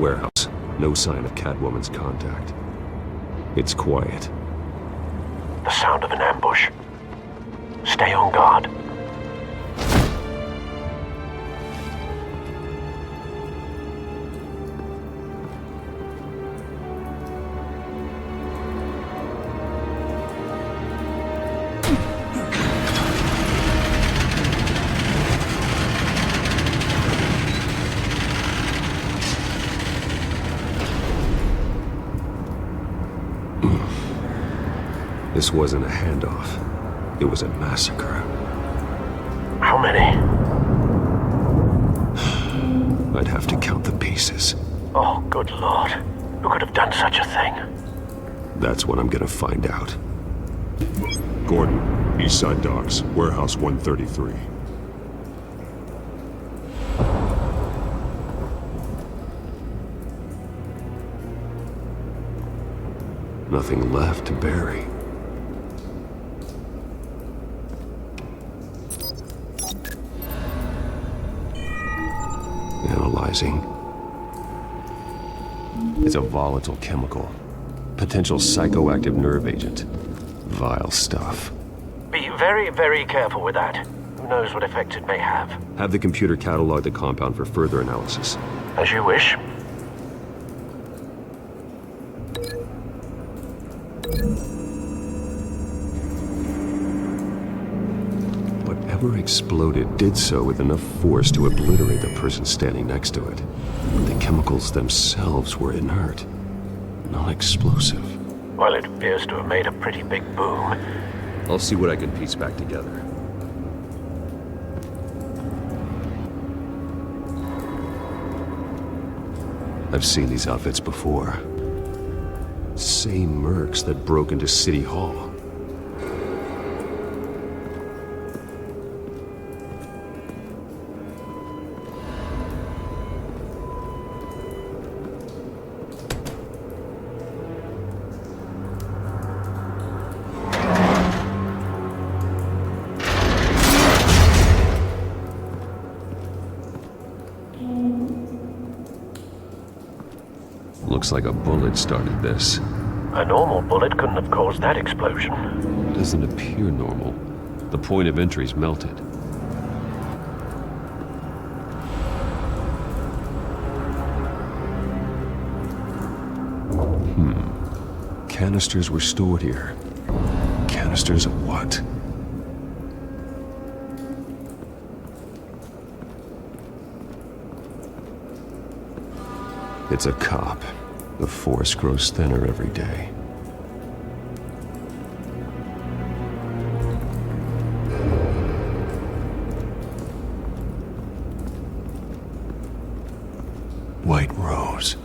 warehouse. No sign of Catwoman's contact. It's quiet. The sound of an ambush. Stay on guard. This wasn't a handoff. It was a massacre. How many? I'd have to count the pieces. Oh, good lord. Who could have done such a thing? That's what I'm gonna find out. Gordon, Eastside Docks, Warehouse 133. Nothing left to bury. Analyzing. It's a volatile chemical. Potential psychoactive nerve agent. Vile stuff. Be very, very careful with that. Who knows what effect it may have. Have the computer catalog the compound for further analysis. As you wish. Whatever exploded did so with enough force to obliterate the person standing next to it. But the chemicals themselves were inert, not explosive. Well, it appears to have made a pretty big boom. I'll see what I can piece back together. I've seen these outfits before. Same mercs that broke into City Hall. Looks like a bullet started this. A normal bullet couldn't have caused that explosion. Doesn't appear normal. The point of entry's melted. Canisters were stored here. Canisters of what? It's a cop. The force grows thinner every day. White Rose.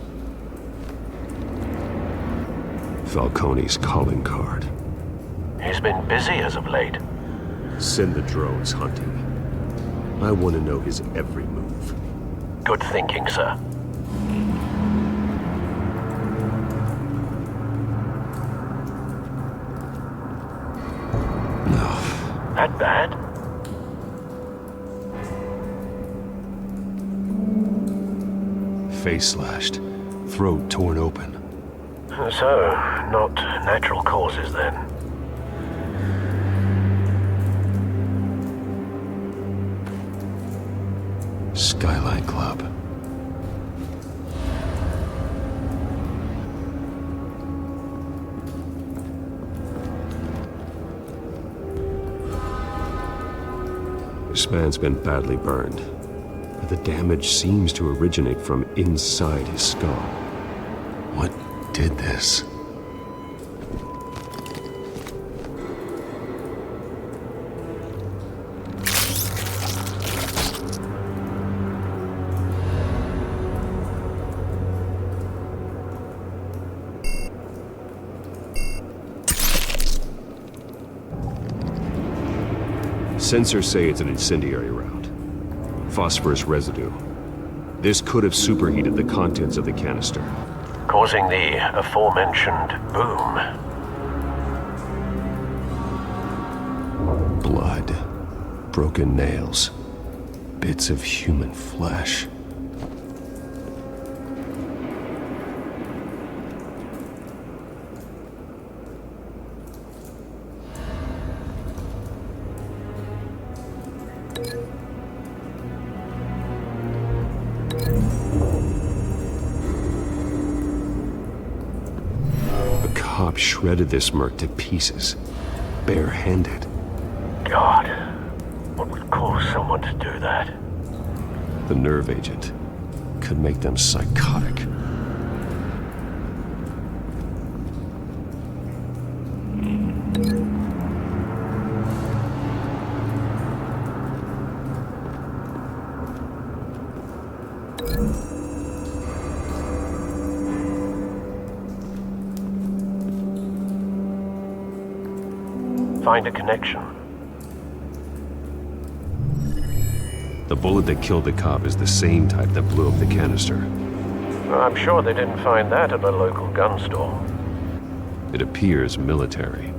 Falcone's calling card. He's been busy as of late. Send the drones hunting. I want to know his every move. Good thinking, sir. That bad? Face slashed, throat torn open. So, not natural causes then. Skyline Club. This man's been badly burned, but the damage seems to originate from inside his skull. What did this? Sensors say it's an incendiary round. Phosphorus residue. This could have superheated the contents of the canister, causing the aforementioned boom. Blood. Broken nails. Bits of human flesh. A cop shredded this merc to pieces, barehanded. God, what would cause someone to do that? The nerve agent could make them psychotic. Find a connection. The bullet that killed the cop is the same type that blew up the canister. I'm sure they didn't find that at a local gun store. It appears military.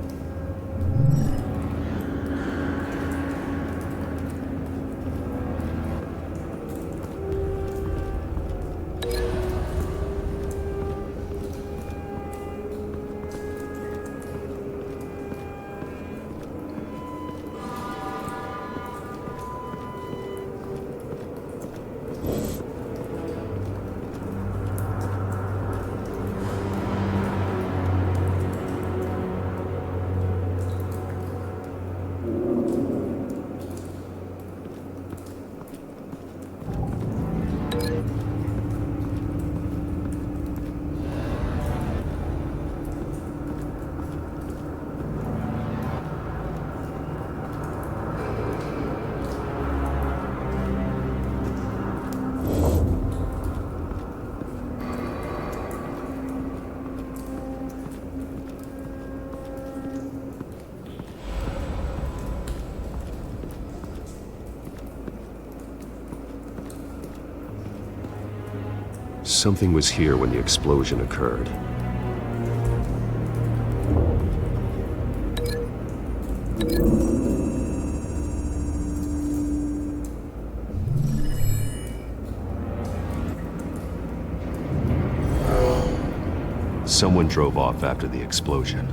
Something was here when the explosion occurred. Someone drove off after the explosion.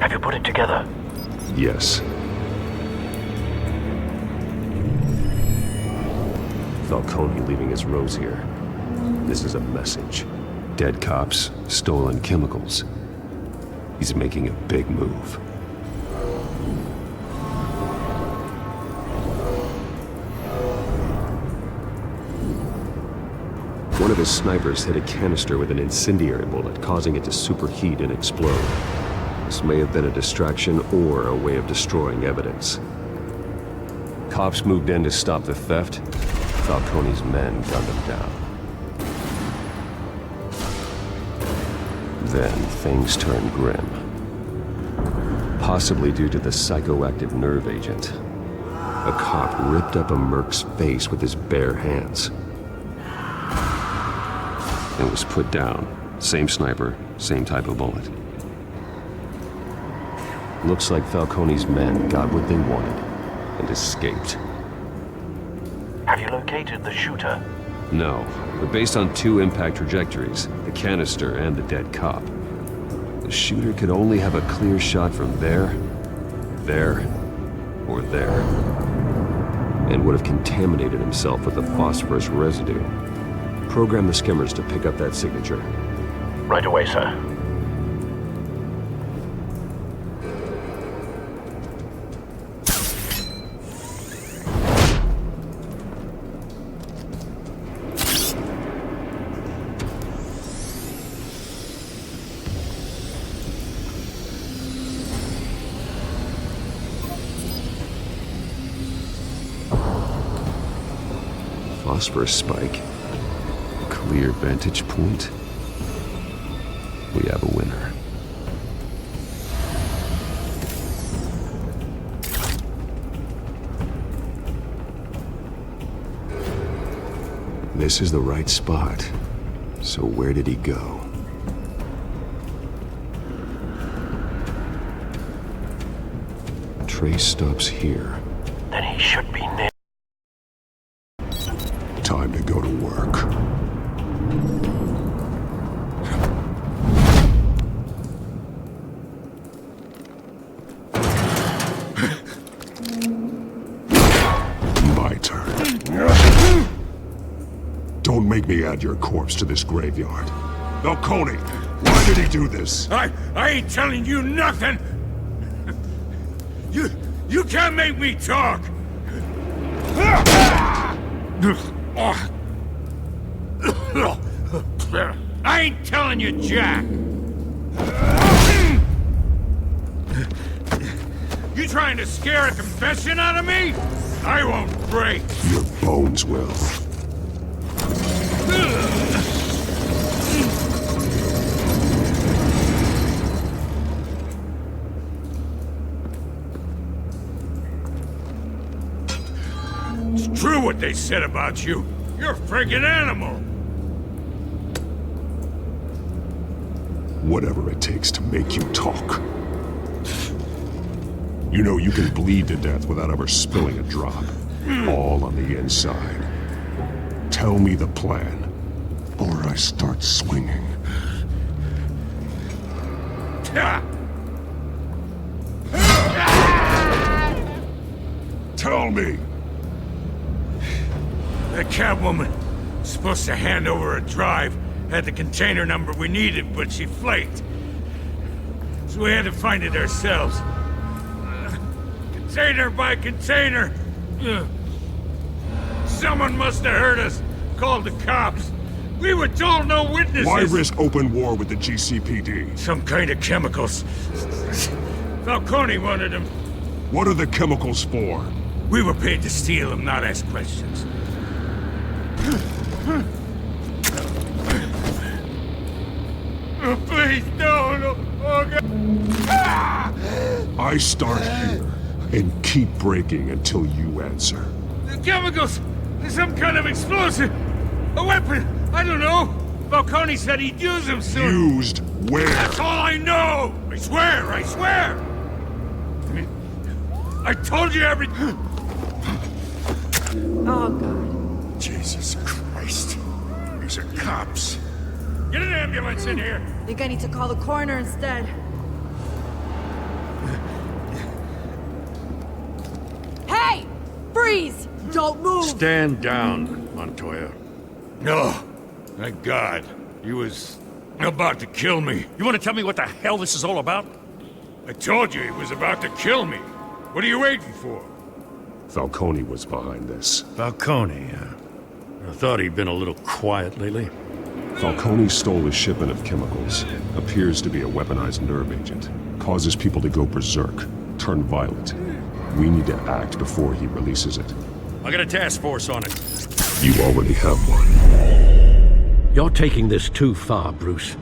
Have you put it together? Yes. Falcone leaving his rose here. This is a message. Dead cops, stolen chemicals. He's making a big move. One of his snipers hit a canister with an incendiary bullet, causing it to superheat and explode. This may have been a distraction or a way of destroying evidence. Cops moved in to stop the theft. Falcone's men gunned him down. Then things turned grim. Possibly due to the psychoactive nerve agent. A cop ripped up a merc's face with his bare hands. And was put down. Same sniper, same type of bullet. Looks like Falcone's men got what they wanted and escaped. Have you located the shooter? No, but based on two impact trajectories, the canister and the dead cop, the shooter could only have a clear shot from there, or there, and would have contaminated himself with the phosphorus residue. Program the skimmers to pick up that signature. Right away, sir. Phosphorus spike. Clear vantage point. We have a winner. This is the right spot. So where did he go? Trace stops here. Then he should be near. Time to go to work. make me add your corpse to this graveyard. Falcone, why did he do this? I ain't telling you nothing! You can't make me talk! I ain't telling you, Jack! You trying to scare a confession out of me? I won't break! Your bones will. It's true what they said about you. You're a friggin' animal! Whatever it takes to make you talk. You know you can bleed to death without ever spilling a drop. All on the inside. Tell me the plan, or I start swinging. Tell me! That Catwoman supposed to hand over a drive, had the container number we needed, but she flaked. So we had to find it ourselves. Container by container. Someone must have heard us, called the cops. We were told no witnesses. Why risk open war with the GCPD? Some kind of chemicals. Falcone wanted them. What are the chemicals for? We were paid to steal them, not ask questions. Oh, please, no. Oh, God. I start here and keep breaking until you answer. The chemicals! Some kind of explosive! A weapon! I don't know! Falcone said he'd use them soon! Used where? That's all I know! I swear! I told you everything! Oh, God. Jesus Christ. These are cops. Get an ambulance in here! Think I need to call the coroner instead. Hey! Freeze! Don't move! Stand down, Montoya. No. Thank God. He was about to kill me. You want to tell me what the hell this is all about? I told you he was about to kill me. What are you waiting for? Falcone was behind this. Falcone, I thought he'd been a little quiet lately. Falcone stole a shipment of chemicals. Appears to be a weaponized nerve agent. Causes people to go berserk, turn violent. We need to act before he releases it. I got a task force on it. You already have one. You're taking this too far, Bruce.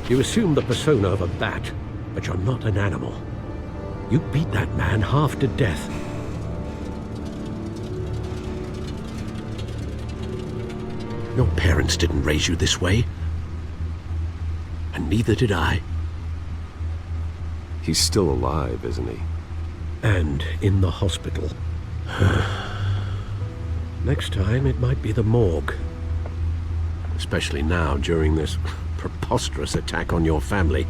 You assume the persona of a bat, but you're not an animal. You beat that man half to death. Your parents didn't raise you this way. And neither did I. He's still alive, isn't he? And in the hospital. Next time, it might be the morgue. Especially now, during this preposterous attack on your family.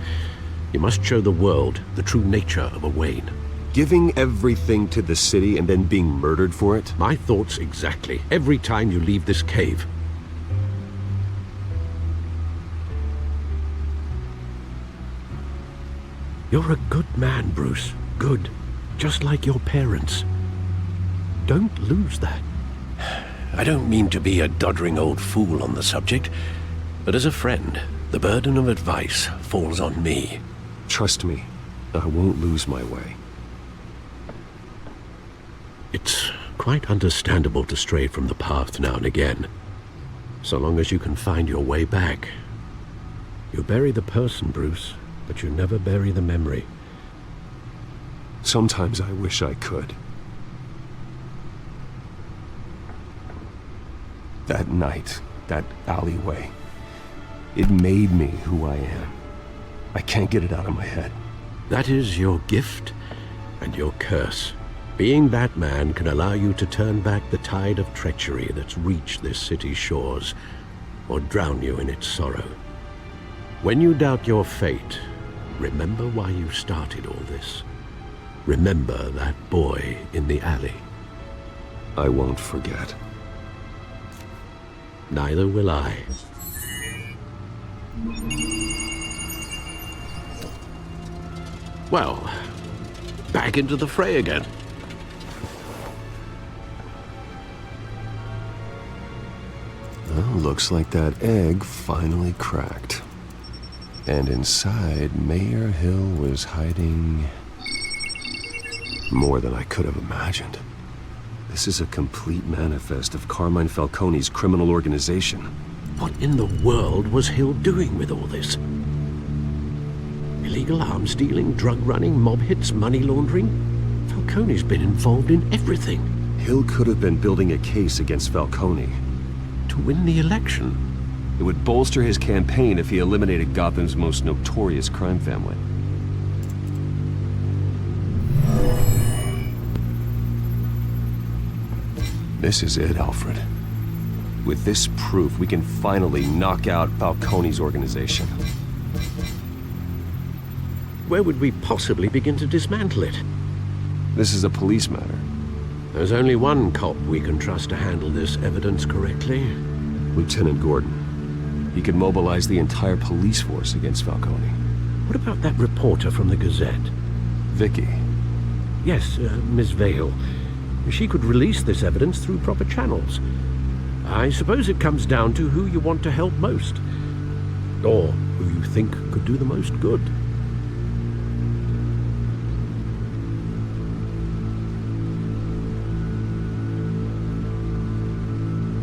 You must show the world the true nature of a Wayne. Giving everything to the city and then being murdered for it? My thoughts exactly. Every time you leave this cave. You're a good man, Bruce. Good. Just like your parents. Don't lose that. I don't mean to be a doddering old fool on the subject, but as a friend, the burden of advice falls on me. Trust me, I won't lose my way. It's quite understandable to stray from the path now and again, so long as you can find your way back. You bury the person, Bruce, but you never bury the memory. Sometimes I wish I could. That night, that alleyway, it made me who I am. I can't get it out of my head. That is your gift and your curse. Being Batman can allow you to turn back the tide of treachery that's reached this city's shores, or drown you in its sorrow. When you doubt your fate, remember why you started all this. Remember that boy in the alley. I won't forget. Neither will I. Well, back into the fray again. Well, looks like that egg finally cracked. And inside, Mayor Hill was hiding more than I could have imagined. This is a complete manifest of Carmine Falcone's criminal organization. What in the world was Hill doing with all this? Illegal arms dealing, drug running, mob hits, money laundering? Falcone's been involved in everything. Hill could have been building a case against Falcone. To win the election. It would bolster his campaign if he eliminated Gotham's most notorious crime family. This is it, Alfred. With this proof, we can finally knock out Falcone's organization. Where would we possibly begin to dismantle it? This is a police matter. There's only one cop we can trust to handle this evidence correctly. Lieutenant Gordon. He could mobilize the entire police force against Falcone. What about that reporter from the Gazette? Vicky. Yes, Miss Vale. She could release this evidence through proper channels. I suppose it comes down to who you want to help most. Or who you think could do the most good.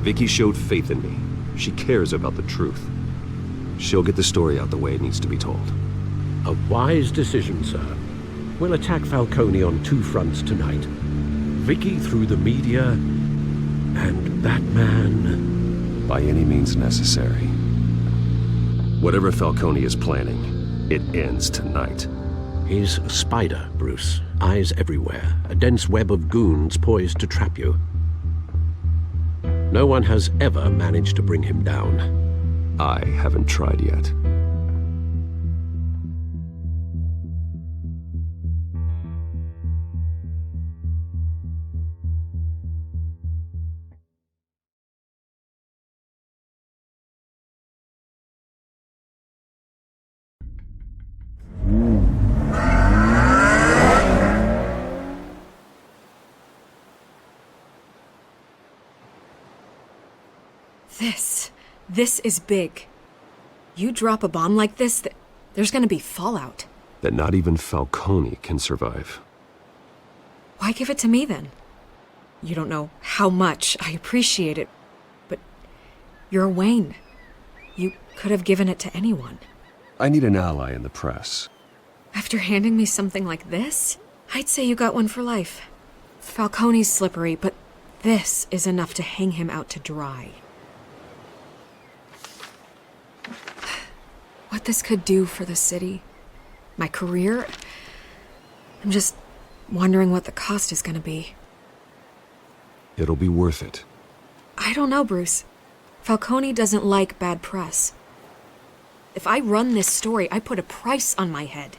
Vicky showed faith in me. She cares about the truth. She'll get the story out the way it needs to be told. A wise decision, sir. We'll attack Falcone on two fronts tonight. Vicky through the media, and Batman... by any means necessary. Whatever Falcone is planning, it ends tonight. He's a spider, Bruce. Eyes everywhere. A dense web of goons poised to trap you. No one has ever managed to bring him down. I haven't tried yet. This is big. You drop a bomb like this, there's gonna be fallout. That not even Falcone can survive. Why give it to me then? You don't know how much I appreciate it, but you're Wayne. You could have given it to anyone. I need an ally in the press. After handing me something like this, I'd say you got one for life. Falcone's slippery, but this is enough to hang him out to dry. What this could do for the city, my career, I'm just wondering what the cost is gonna be. It'll be worth it. I don't know, Bruce. Falcone doesn't like bad press. If I run this story, I put a price on my head.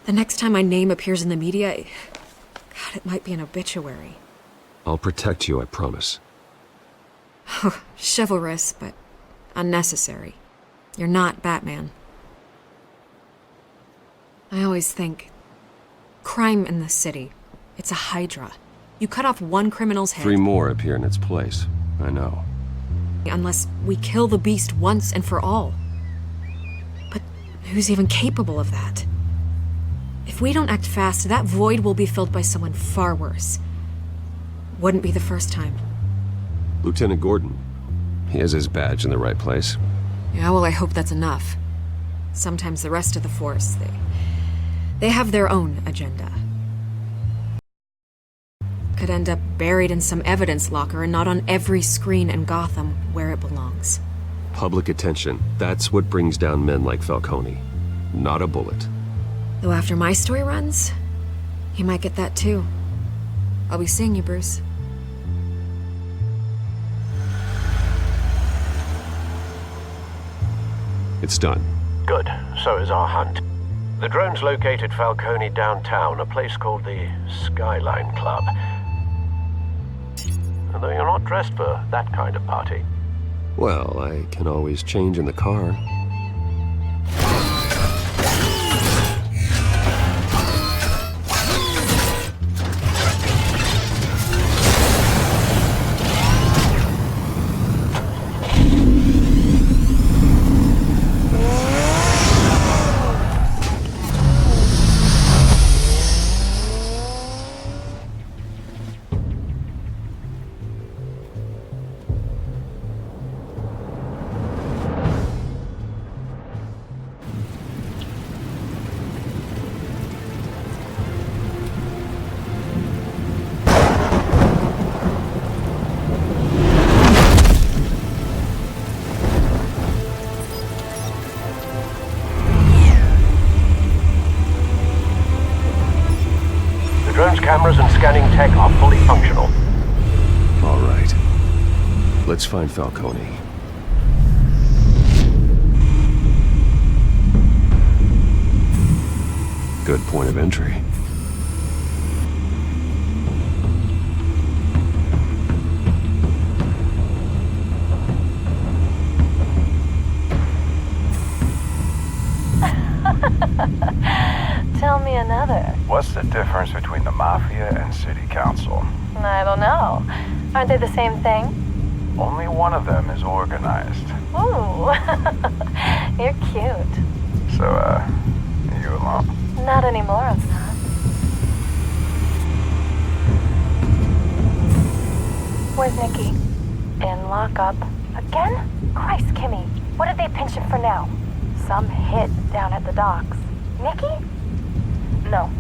The next time my name appears in the media, God, it might be an obituary. I'll protect you, I promise. Chivalrous, but unnecessary. You're not Batman. I always think, crime in the city, it's a hydra. You cut off one criminal's head. 3 more appear in its place. I know. Unless we kill the beast once and for all. But who's even capable of that? If we don't act fast, that void will be filled by someone far worse. Wouldn't be the first time. Lieutenant Gordon. He has his badge in the right place. Yeah, well, I hope that's enough. Sometimes the rest of the force, they have their own agenda. Could end up buried in some evidence locker and not on every screen in Gotham where it belongs. Public attention. That's what brings down men like Falcone. Not a bullet. Though after my story runs, he might get that too. I'll be seeing you, Bruce. It's done. Good. So is our hunt. The drone's located Falcone downtown, a place called the Skyline Club. Although you're not dressed for that kind of party. Well, I can always change in the car. Drone's cameras and scanning tech are fully functional. All right. Let's find Falcone. Good point of entry. Tell me another. What's the difference between the Mafia and City Council? I don't know. Aren't they the same thing? Only one of them is organized. Ooh, you're cute. So, you alone? Not anymore, I'm not. Where's Nikki? In lockup. Again? Christ, Kimmy. What did they pinch him for now? Some hit down at the docks. Nikki? No.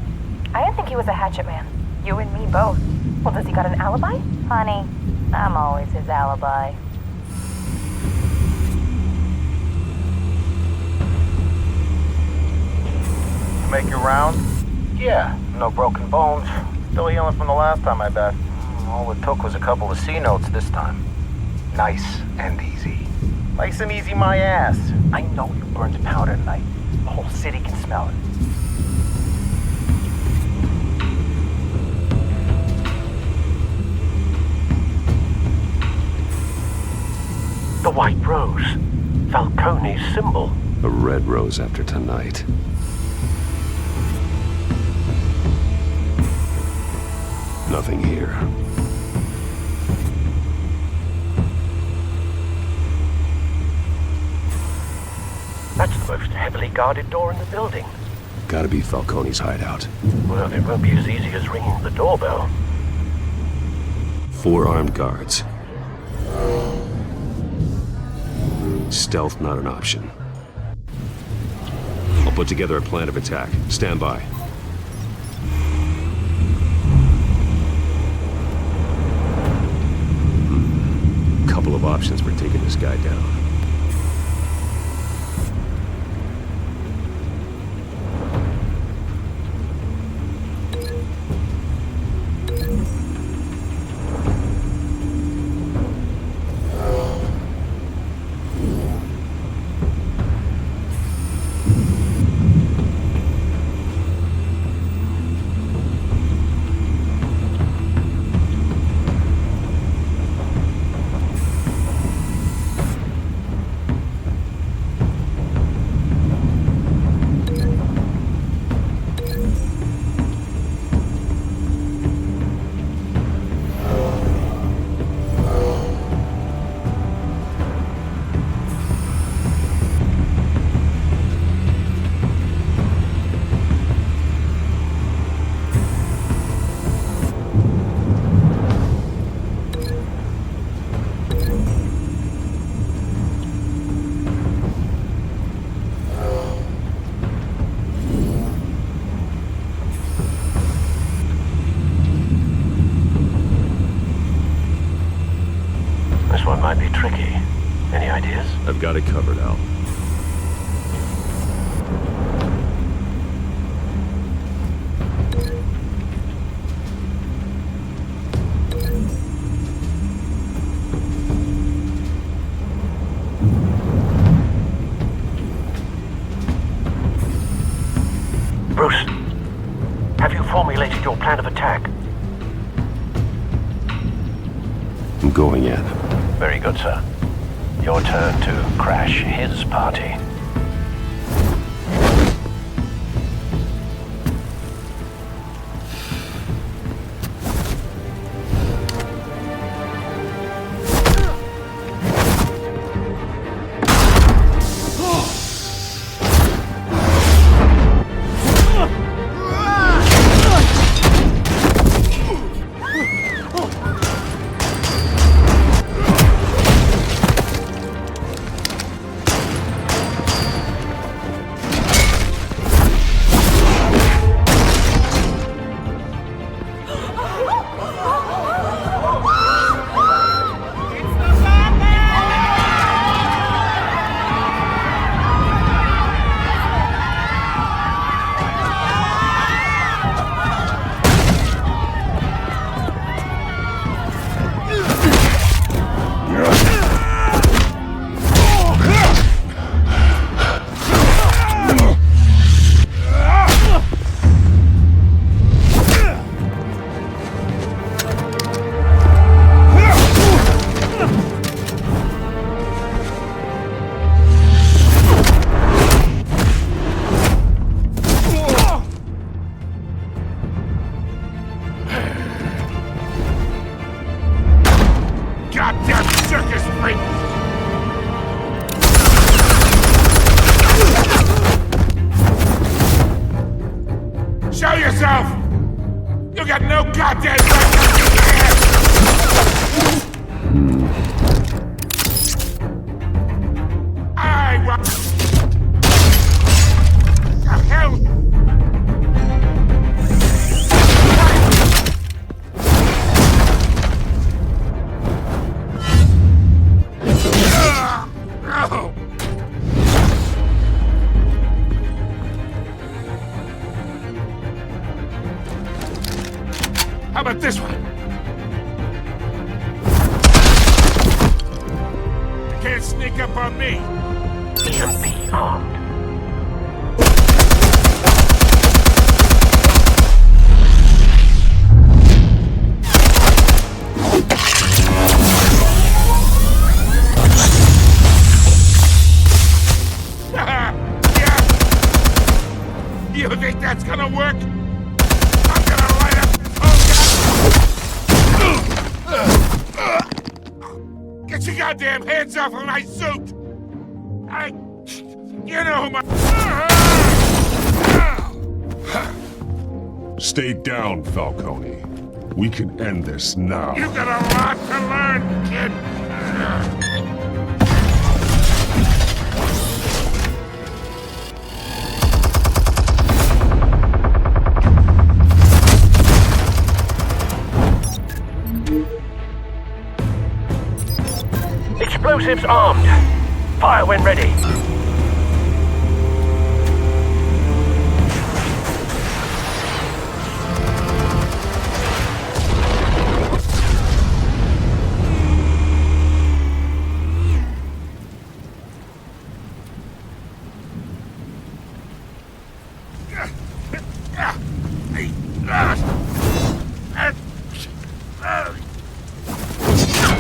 I didn't think he was a hatchet man. You and me both. Well, does he got an alibi? Honey, I'm always his alibi. You make your round? Yeah, no broken bones. Still healing from the last time, I bet. All it took was a couple of C notes this time. Nice and easy. Nice and easy my ass. I know you burned powder tonight. The whole city can smell it. The White Rose. Falcone's symbol. A red rose after tonight. Nothing here. That's the most heavily guarded door in the building. Gotta be Falcone's hideout. Well, it won't be as easy as ringing the doorbell. 4 armed guards. Stealth not an option. I'll put together a plan of attack. Stand by. Couple of options for taking this guy down. Might be tricky. Any ideas? I've got it covered, Al. formulated your plan of attack? I'm going in. Very good, sir. Your turn to crash his party. Goddamn circus freak! Show yourself! You got no goddamn right to be here! I want... The hell? How about this one? You can't sneak up on me. EMP armed. Yeah. You think that's gonna work? I'm gonna light up this whole goddamn... Get your goddamn hands off of my suit! You know who my... Stay down, Falcone. We can end this now. You got a lot to learn, kid! Explosives armed. Fire when ready.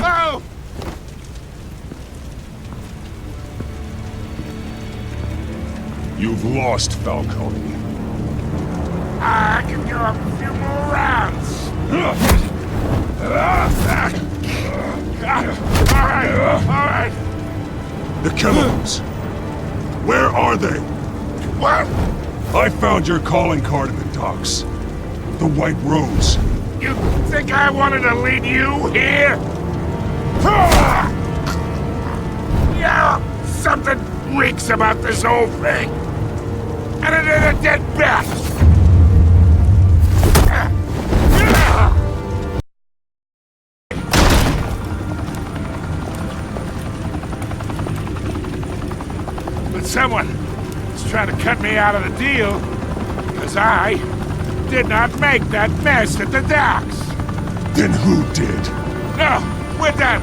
Oh! You've lost, Falcone. I can go up a few more rounds. All right. The chemicals. Where are they? What? I found your calling card at the docks. The White Rose. You think I wanted to lead you here? Yeah, something reeks about this whole thing. And it is a dead bat. But someone is trying to cut me out of the deal because I did not make that mess at the docks. Then who did? No, we're done.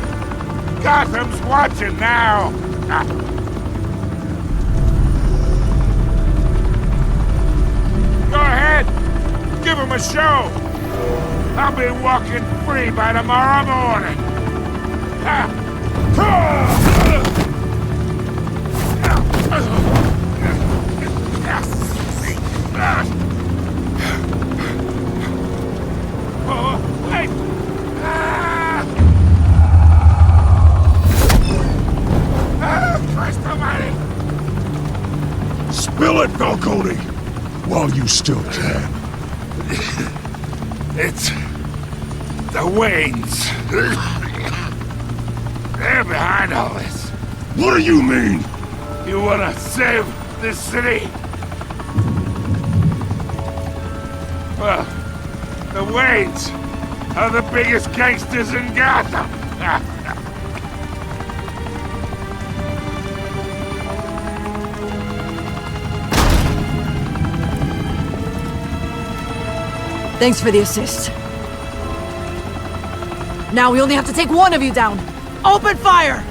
Gotham's watching now. Go ahead. Give him a show! I'll be walking free by tomorrow morning! Oh, wait! Christ almighty! Spill it, Falcone! While you still can. It's... the Waynes. They're behind all this. What do you mean? You wanna save this city? Well, the Waynes are the biggest gangsters in Gotham. Thanks for the assist. Now we only have to take one of you down. Open fire!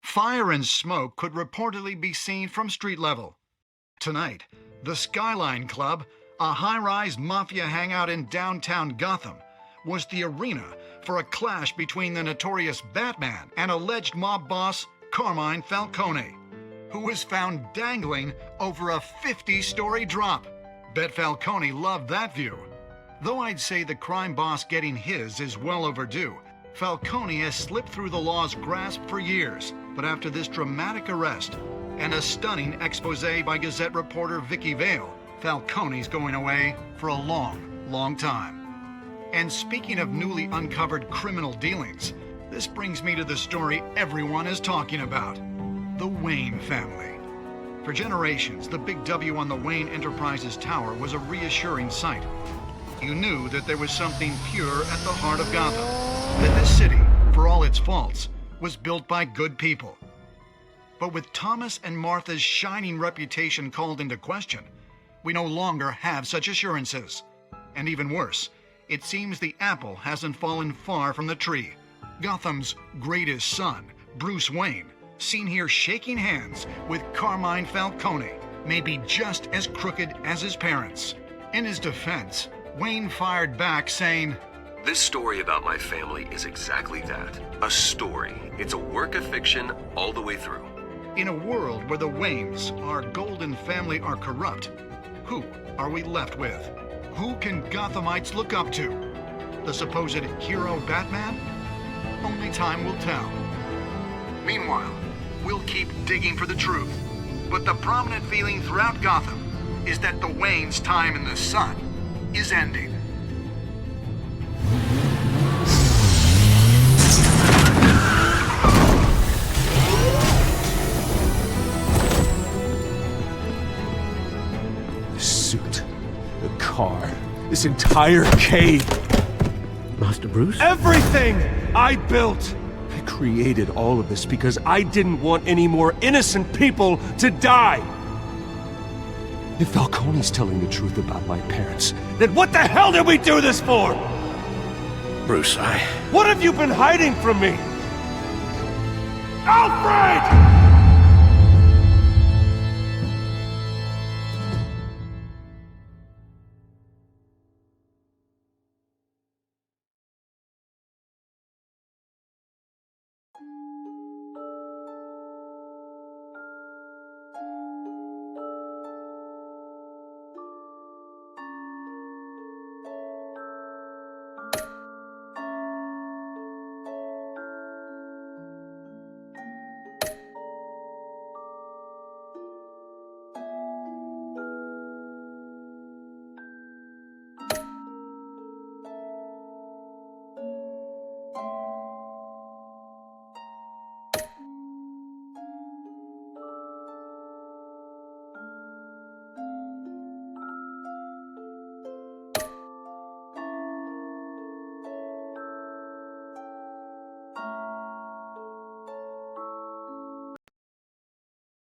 Fire and smoke could reportedly be seen from street level. Tonight, the Skyline Club, a high-rise mafia hangout in downtown Gotham, was the arena for a clash between the notorious Batman and alleged mob boss Carmine Falcone, who was found dangling over a 50-story drop. Bet Falcone loved that view. Though I'd say the crime boss getting his is well overdue, Falcone has slipped through the law's grasp for years. But after this dramatic arrest and a stunning expose by Gazette reporter Vicky Vale, Falcone's going away for a long, long time. And speaking of newly uncovered criminal dealings, this brings me to the story everyone is talking about, the Wayne family. For generations, the big W on the Wayne Enterprises Tower was a reassuring sight. You knew that there was something pure at the heart of Gotham, that this city, for all its faults, was built by good people. But with Thomas and Martha's shining reputation called into question, we no longer have such assurances. And even worse, it seems the apple hasn't fallen far from the tree. Gotham's greatest son, Bruce Wayne, seen here shaking hands with Carmine Falcone, may be just as crooked as his parents. In his defense, Wayne fired back saying, "This story about my family is exactly that. A story. It's a work of fiction all the way through." In a world where the Waynes, our golden family, are corrupt, who are we left with? Who can Gothamites look up to? The supposed hero Batman? Only time will tell. Meanwhile, we'll keep digging for the truth. But the prominent feeling throughout Gotham is that the Waynes' time in the sun is ending. The suit, the car, this entire cave. Master Bruce? Everything I built! I created all of this because I didn't want any more innocent people to die! If Falcone's telling the truth about my parents, then what the hell did we do this for? Bruce, What have you been hiding from me? Alfred!